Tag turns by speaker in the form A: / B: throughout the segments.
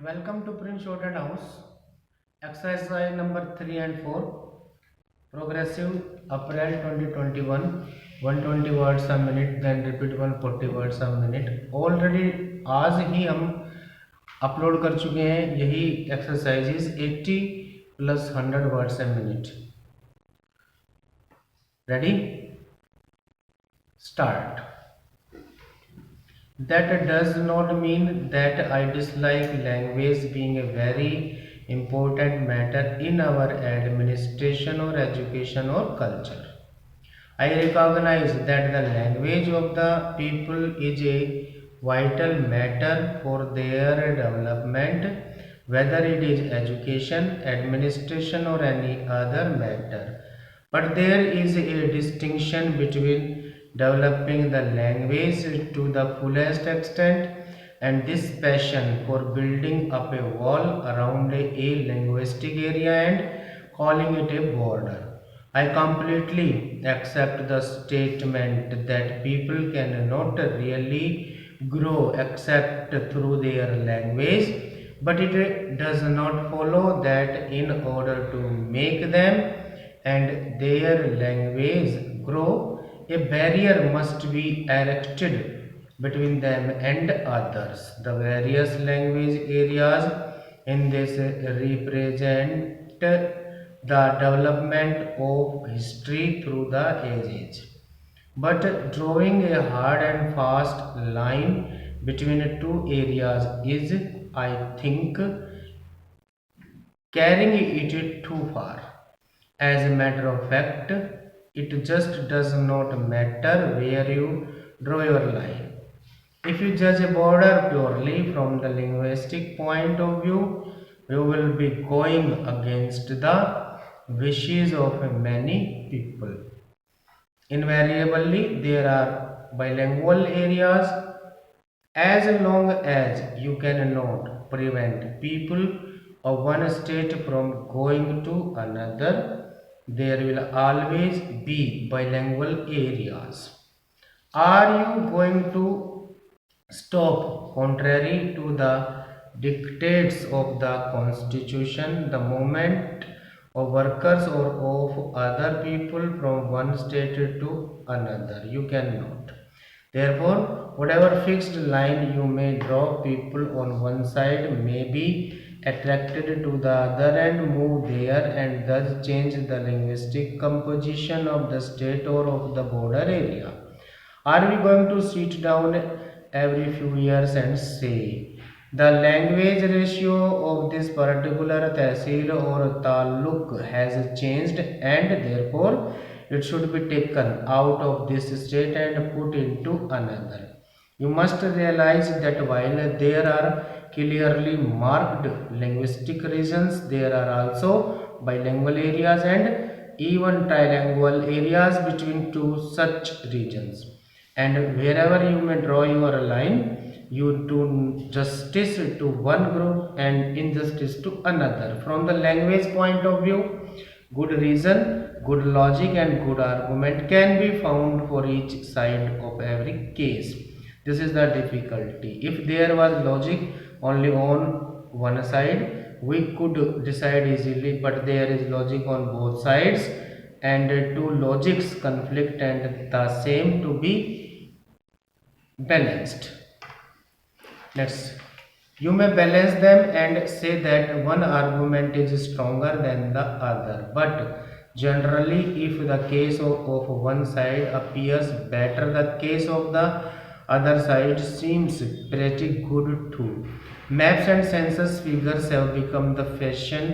A: Welcome to Prince Shorted House. Exercise number 3 and 4. Progressive April 2021. 120 words a minute, then repeat 140 words a minute. Already आज ही हम upload कर चुके हैं यही exercises 80 plus 100 words a minute. Ready? Start. That does not mean that I dislike language being a very important matter in our administration or education or culture. I recognize that the language of the people is a vital matter for their development, whether it is education, administration, or any other matter. But there is a distinction between developing the language to the fullest extent and this passion for building up a wall around a linguistic area and calling it a border. I completely accept the statement that people cannot really grow except through their language, but it does not follow that in order to make them and their language grow, a barrier must be erected between them and others. The various language areas in this represent the development of history through the ages. But drawing a hard and fast line between two areas is, I think, carrying it too far. As a matter of fact, it just does not matter where you draw your line. If you judge a border purely from the linguistic point of view, you will be going against the wishes of many people. Invariably, there are bilingual areas as long as you cannot prevent people of one state from going to another, there will always be bilingual areas. Are you going to stop contrary to the dictates of the constitution the moment of workers or of other people from one state to another? You cannot. Therefore, whatever fixed line you may draw, people on one side may be attracted to the other and move there and thus change the linguistic composition of the state or of the border area. Are we going to sit down every few years and say the language ratio of this particular tehsil or taluk has changed and therefore it should be taken out of this state and put into another? You must realize that while there are clearly marked linguistic regions, there are also bilingual areas and even trilingual areas between two such regions. And wherever you may draw your line, you do justice to one group and injustice to another. From the language point of view, good reason, good logic and good argument can be found for each side of every case. This is the difficulty. If there was logic only on one side, we could decide easily, but there is logic on both sides and two logics conflict and the same to be balanced. Next, you may balance them and say that one argument is stronger than the other, but generally, if the case of one side appears better, the case of the other side seems pretty good too. Maps and census figures have become the fashion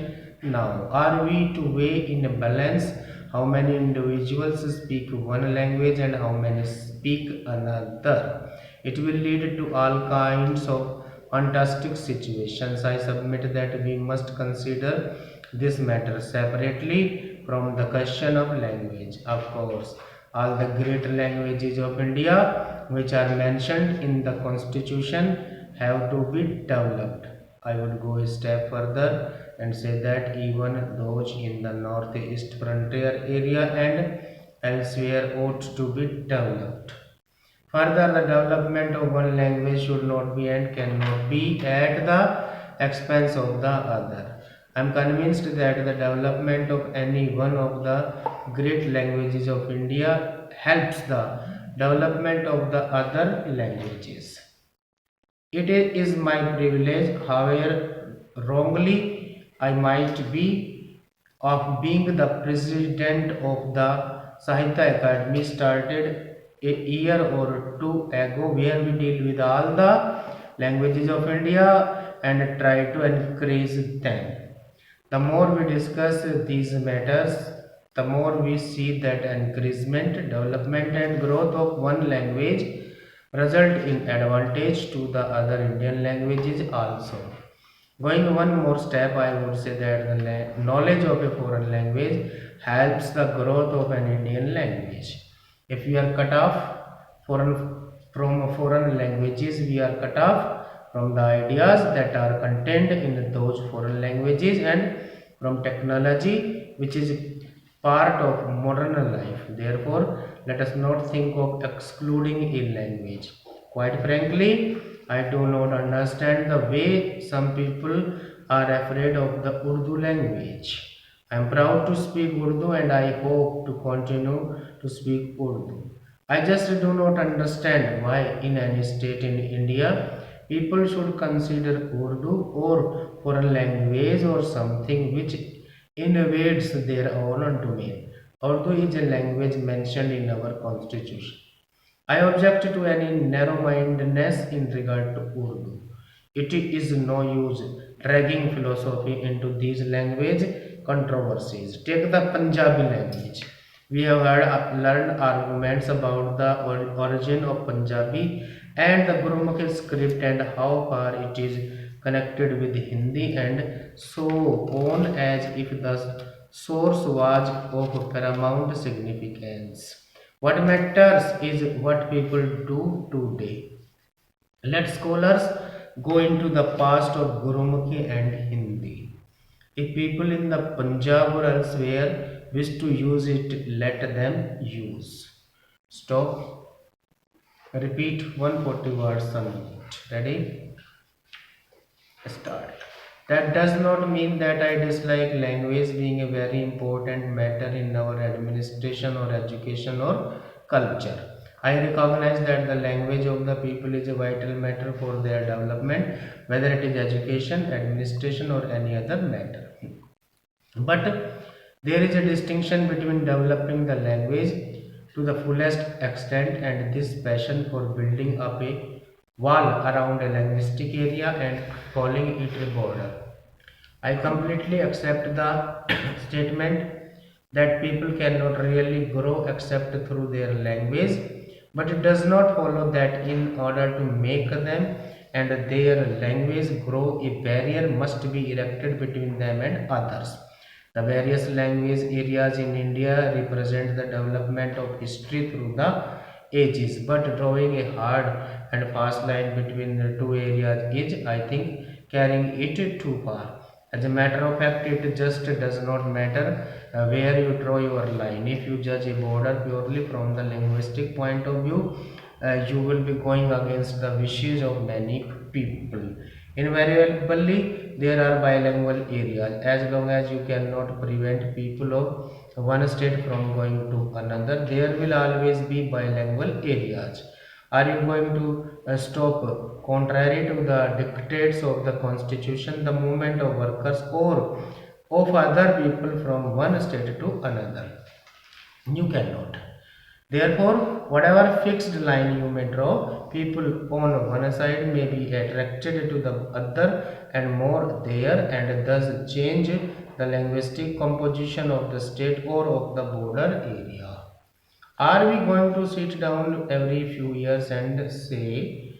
A: now. Are we to weigh in a balance how many individuals speak one language and how many speak another? It will lead to all kinds of fantastic situations. I submit that we must consider this matter separately from the question of language. Of course, all the great languages of India which are mentioned in the constitution have to be developed. I would go a step further and say that even those in the northeast frontier area and elsewhere ought to be developed. Further, the development of one language should not be and cannot be at the expense of the other. I am convinced that the development of any one of the great languages of India helps the development of the other languages. It is my privilege, however wrongly I might be, of being the president of the Sahitya Academy started a year or two ago, where we deal with all the languages of India and try to encourage them. The more we discuss these matters, the more we see that encouragement, development and growth of one language result in advantage to the other Indian languages also. Going one more step, I would say that the knowledge of a foreign language helps the growth of an Indian language. If we are cut off from foreign languages, we are cut off from the ideas that are contained in those foreign languages and from technology which is part of modern life. Therefore, let us not think of excluding a language. Quite frankly, I do not understand the way some people are afraid of the Urdu language. I am proud to speak Urdu and I hope to continue to speak Urdu. I just do not understand why in any state in India people should consider Urdu or foreign language or something which invades their own domain. Urdu is a language mentioned in our constitution. I object to any narrow-mindedness in regard to Urdu. It is no use dragging philosophy into these language controversies. Take the Punjabi language. We have learned arguments about the origin of Punjabi and the Gurmukhi script and how far it is connected with Hindi and so on, as if the source was of paramount significance. What matters is what people do today. Let scholars go into the past of Gurumukhi and Hindi. If people in the Punjab or elsewhere wish to use it, let them use. Stop. Repeat 140 words a minute. Ready? Start. That does not mean that I dislike language being a very important matter in our administration or education or culture. I recognize that the language of the people is a vital matter for their development, whether it is education, administration, or any other matter. But there is a distinction between developing the language to the fullest extent and this passion for building up a wall around a linguistic area and calling it a border. I completely accept the statement that people cannot really grow except through their language, but it does not follow that in order to make them and their language grow, a barrier must be erected between them and others. The various language areas in India represent the development of history through the ages, but drawing a hard and fast line between the two areas is, I think, carrying it too far. As a matter of fact, it just does not matter where you draw your line. If you judge a border purely from the linguistic point of view, you will be going against the wishes of many people. Invariably, there are bilingual areas. As long as you cannot prevent people of one state from going to another, there will always be bilingual areas. Are you going to stop, contrary to the dictates of the constitution, the movement of workers or of other people from one state to another? You cannot. Therefore, whatever fixed line you may draw, people on one side may be attracted to the other and more there, and thus change the linguistic composition of the state or of the border area. Are we going to sit down every few years and say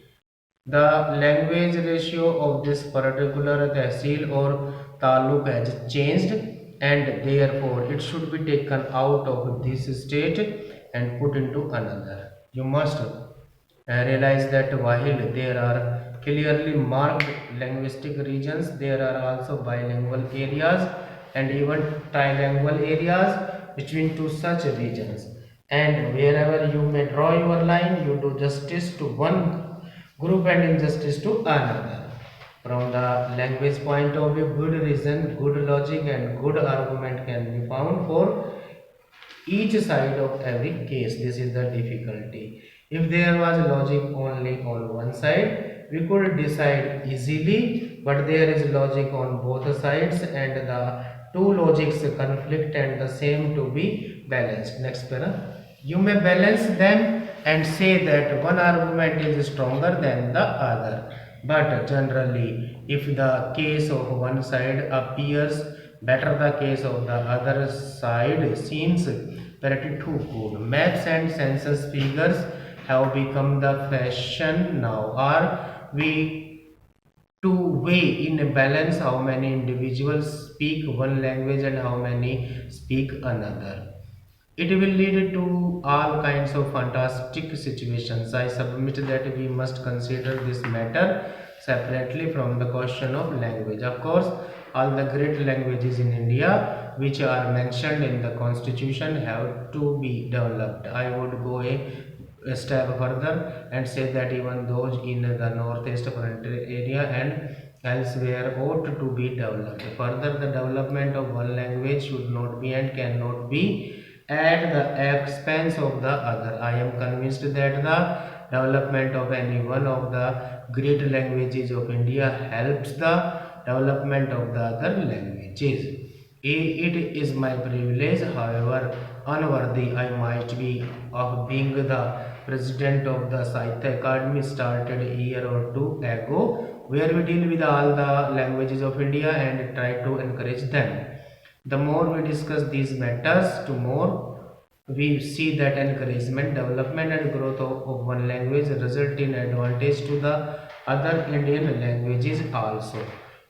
A: the language ratio of this particular tehsil or taluk has changed and therefore it should be taken out of this state and put into another? You must realize that while there are clearly marked linguistic regions, there are also bilingual areas and even trilingual areas between two such regions. And wherever you may draw your line, you do justice to one group and injustice to another. From the language point of view, good reason, good logic and good argument can be found for each side of every case. This is the difficulty. If there was logic only on one side, we could decide easily, but there is logic on both sides and the two logics conflict and the same to be balanced. Next para. You may balance them and say that one argument is stronger than the other. But generally, if the case of one side appears better, the case of the other side seems pretty too good. Maps and census figures have become the fashion now. Are we to weigh in a balance how many individuals speak one language and how many speak another? It will lead to all kinds of fantastic situations. I submit that we must consider this matter separately from the question of language. Of course, all the great languages in India which are mentioned in the constitution have to be developed. I would go a step further and say that even those in the northeast frontier area and elsewhere ought to be developed. Further, the development of one language should not be and cannot be at the expense of the other. I am convinced that the development of any one of the great languages of India helps the development of the other languages. It is my privilege, however unworthy I might be, of being the president of the Sahitya Academy, started a year or two ago, where we deal with all the languages of India and try to encourage them. The more we discuss these matters, the more we see that encouragement, development and growth of one language result in advantage to the other Indian languages also.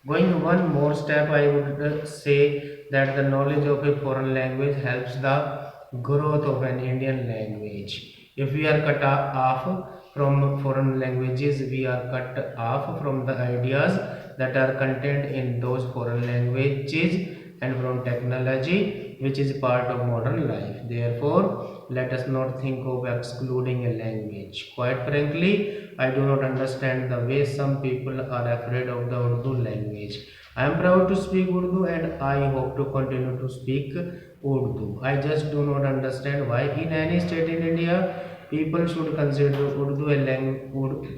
A: Going one more step, I would say that the knowledge of a foreign language helps the growth of an Indian language. If we are cut off from foreign languages, we are cut off from the ideas that are contained in those foreign languages and from technology which is part of modern life. Therefore, let us not think of excluding a language. Quite frankly, I do not understand the way some people are afraid of the Urdu language. I am proud to speak Urdu and I hope to continue to speak Urdu. I just do not understand why in any state in India people should consider Urdu a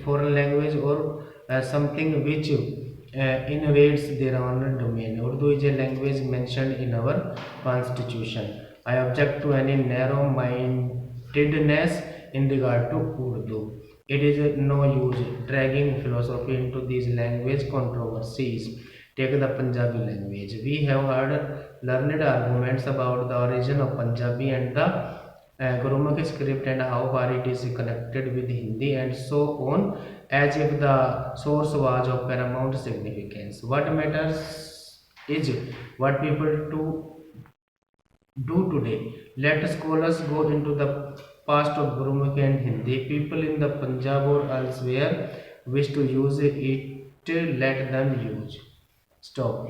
A: foreign language or something which invades their own domain. Urdu is a language mentioned in our constitution. I object to any narrow-mindedness in regard to Urdu. It is no use dragging philosophy into these language controversies. Take the Punjabi language. We have heard learned arguments about the origin of Punjabi and the Gurmukhi script and how far it is connected with Hindi and so on, as if the source was of paramount significance. What matters is what people do today. Let scholars go into the past of Gurmukhi and Hindi. People in the Punjab or elsewhere wish to use it, let them use. Stop.